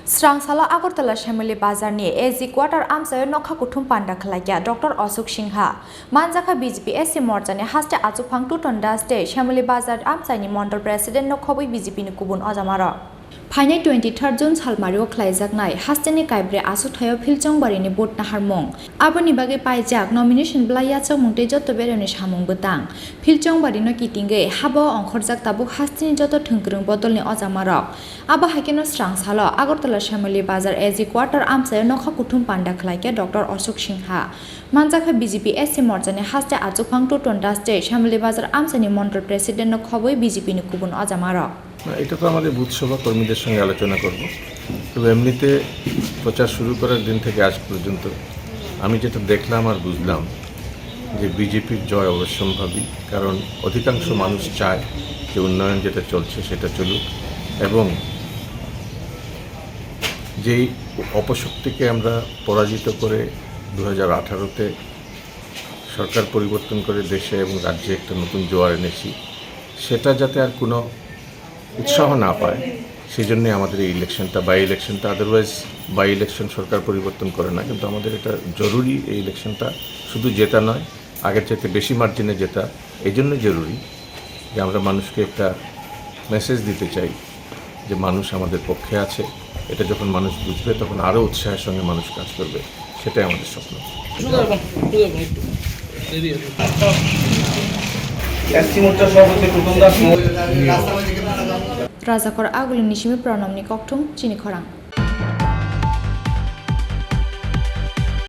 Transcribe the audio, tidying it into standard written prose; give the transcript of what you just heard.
Srangsalo Agartala Shyamali bazarni AZ quarter Amchaio Nokha Kuthum Panda Khlaikha Dr.Ashok Sinha Manjaka BJP SC morjani haste achupang tutonda state Shyamali bazar Amchaini Mandal President Nokha BJP ni kubun ojamara Final 23 June Salmario Khlaijaknai hasteni kaibre asuthayo philchongbarini bot naharmong aboni bage paijak nomination blaiachak mungte joto beroni samung botang philchongbari no kitinge habo ongkhorjak tabuk hasteni joto thungkrung bodolni ojamarok aba hakeno Srangsalo Agartala Shyamali bazar AZ quarter Amchaio Nokha Kuthum Panda Khlaikha Dr.Ashok Sinha Manjaka BJP SC morjani haste achupang tutonda state Shyamali bazar Amchaini Mandal President Nokha BJP ni kubun ojamarok এটা তো আমাদের booth সভা কর্মীদের সঙ্গে আলোচনা করব তবে এমনিতে প্রচার শুরু করার দিন থেকে আজ পর্যন্ত আমি যেটা দেখলাম আর বুঝলাম যে বিজেপির জয় অবশ্যম্ভাবী কারণ অধিকাংশ মানুষ চায় যে উন্নয়ন যেটা চলছে সেটা চলুক এবং যেই অপশক্তিকে আমরা পরাজিত করে 2018-তে সরকার পরিবর্তন করে দেশে এবং রাজ্যে একটা নতুন জোয়ার এনেছি সেটা যাতে আর কোনো উৎসাহ না পায় সেই জন্যই আমাদের এই বাই ইলেকশনটা আদারওয়াইজ বাই ইলেকশন সরকার পরিবর্তন করে না কিন্তু আমাদের এটা জরুরি এই ইলেকশনটা শুধু জেতা নয় আগের চাইতে বেশি মার্জিনে জেতা এই জন্যই জরুরি যে আমরা মানুষকে একটা মেসেজ দিতে চাই যে মানুষ আমাদের পক্ষে আছে এটা যখন মানুষ বুঝবে তখন আরও উৎসাহের সঙ্গে মানুষ কাজ করবে সেটাই আমাদের স্বপ্ন Rajakor agulin nishimi pranamni Kuthum Chini Khorang